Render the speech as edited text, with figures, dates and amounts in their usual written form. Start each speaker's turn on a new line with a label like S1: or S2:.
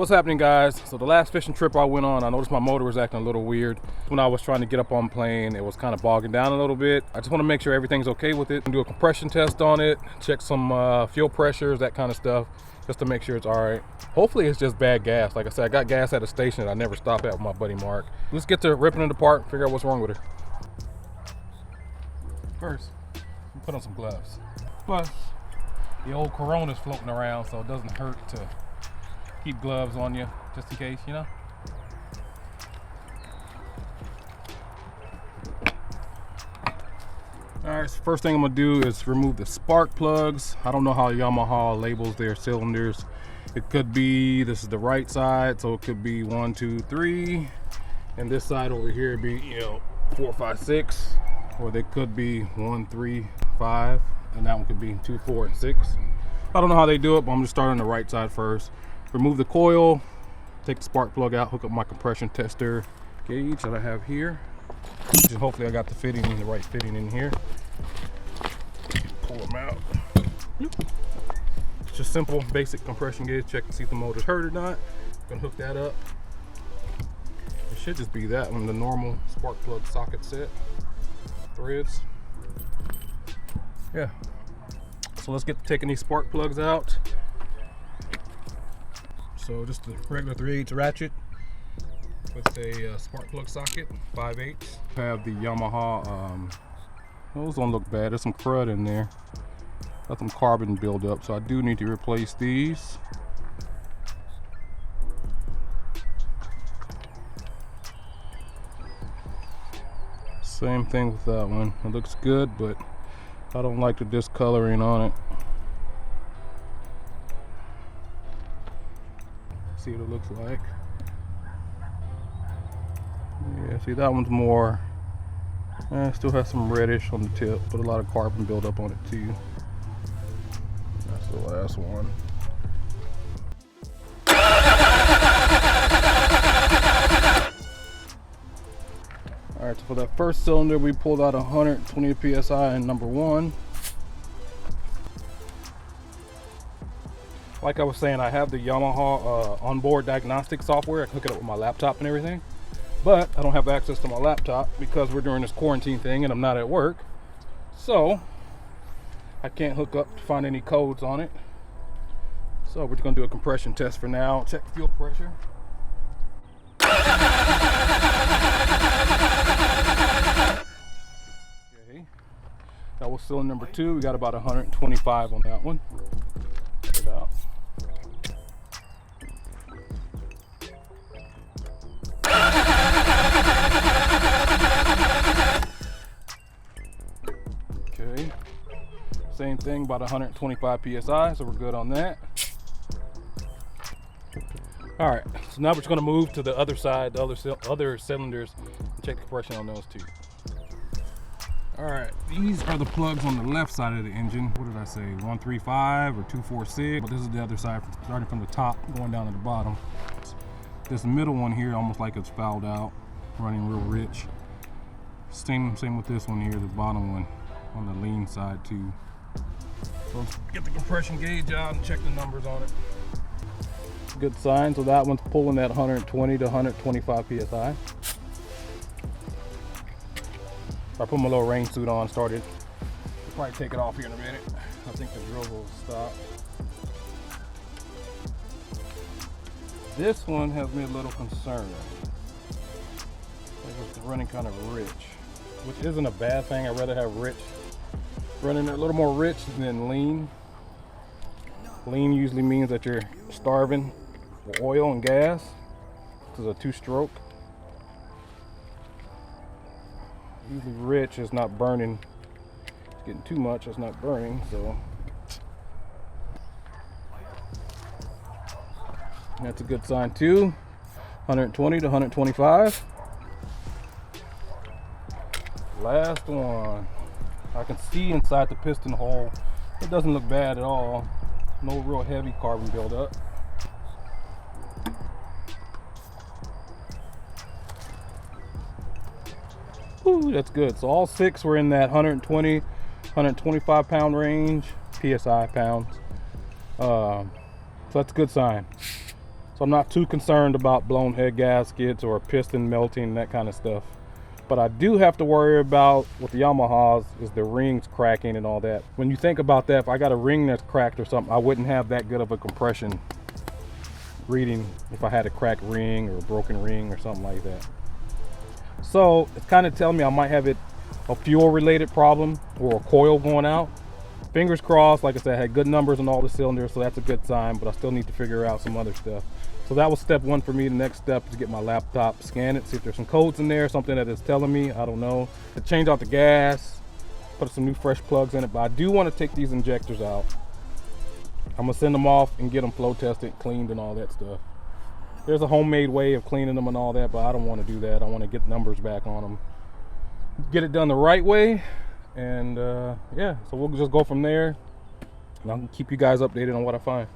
S1: What's happening, guys? So the last fishing trip I went on, I noticed my motor was acting a little weird. When I was trying to get up on plane, it was kind of bogging down a little bit. I just want to make sure everything's okay with it. Do a compression test on it, check some fuel pressures, that kind of stuff, just to make sure it's all right. Hopefully it's just bad gas. Like I said, I got gas at a station that I never stop at with my buddy Mark. Let's get to ripping it apart, figure out what's wrong with her. First, put on some gloves. Plus, the old Corona's floating around, so it doesn't hurt to keep gloves on you, just in case, you know? Alright, so first thing I'm gonna do is remove the spark plugs. I don't know how Yamaha labels their cylinders. It could be, this is the right side, so it could be 1, 2, 3. And this side over here would be, 4, 5, 6. Or they could be 1, 3, 5. And that one could be 2, 4, and 6. I don't know how they do it, but I'm gonna start on the right side first. Remove the coil, take the spark plug out, hook up my compression tester gauge that I have here. And hopefully I got the right fitting in here. Pull them out. It's just simple, basic compression gauge. Check to see if the motor's hurt or not. Gonna hook that up. It should just be that one, the normal spark plug socket set. Threads. Yeah. So let's get to taking these spark plugs out. So just a regular 3/8 ratchet with a spark plug socket, 5/8. I have the Yamaha, those don't look bad, there's some crud in there. Got some carbon buildup, so I do need to replace these. Same thing with that one. It looks good, but I don't like the discoloring on it. See what it looks like. Yeah, see that one's more, still has some reddish on the tip, but a lot of carbon buildup on it too. That's the last one. Alright, so for that first cylinder we pulled out 120 psi in number 1. Like I was saying, I have the Yamaha onboard diagnostic software. I can hook it up with my laptop and everything. But I don't have access to my laptop because we're doing this quarantine thing and I'm not at work. So I can't hook up to find any codes on it. So we're just gonna do a compression test for now. Check fuel pressure. Okay. That was cylinder number 2. We got about 125 on that one. Check it out. Okay, same thing, about 125 psi, so we're good on that. All right, so now we're just going to move to the other side, the other cylinders, and check the compression on those too. All right, these are the plugs on the left side of the engine. What did I say, 135 or 246? But this is the other side, starting from the top, going down to the bottom. This middle one here, almost like it's fouled out, running real rich. Same with this one here, the bottom one on the lean side too. So let's get the compression gauge out and check the numbers on it. Good sign, so that one's pulling at 120 to 125 psi. I put my little rain suit on, started. I'll probably take it off here in a minute. I think the drill will stop. This one has me a little concerned. It's running kind of rich, which isn't a bad thing. I'd rather have rich, running a little more rich than lean. Lean usually means that you're starving for oil and gas. This is a 2-stroke. Usually rich is not burning. It's getting too much, it's not burning, so. That's a good sign too. 120 to 125. Last one. I can see inside the piston hole. It doesn't look bad at all. No real heavy carbon buildup. Ooh, that's good. So all 6 were in that 120, 125 pound range, PSI pounds. So that's a good sign. So I'm not too concerned about blown head gaskets or piston melting, that kind of stuff. But I do have to worry about, with the Yamahas, is the rings cracking and all that. When you think about that, if I got a ring that's cracked or something, I wouldn't have that good of a compression reading if I had a cracked ring or a broken ring or something like that. So it's kind of telling me I might have a fuel related problem or a coil going out. Fingers crossed. Like I said, I had good numbers on all the cylinders, so that's a good sign, but I still need to figure out some other stuff. So that was step one for me. The next step is to get my laptop, scan it, see if there's some codes in there, something that it's telling me, I don't know. To change out the gas, put some new fresh plugs in it, but I do want to take these injectors out. I'm gonna send them off and get them flow tested, cleaned and all that stuff. There's a homemade way of cleaning them and all that, but I don't want to do that. I want to get numbers back on them, get it done the right way, and yeah, so we'll just go from there, and I'll keep you guys updated on what I find.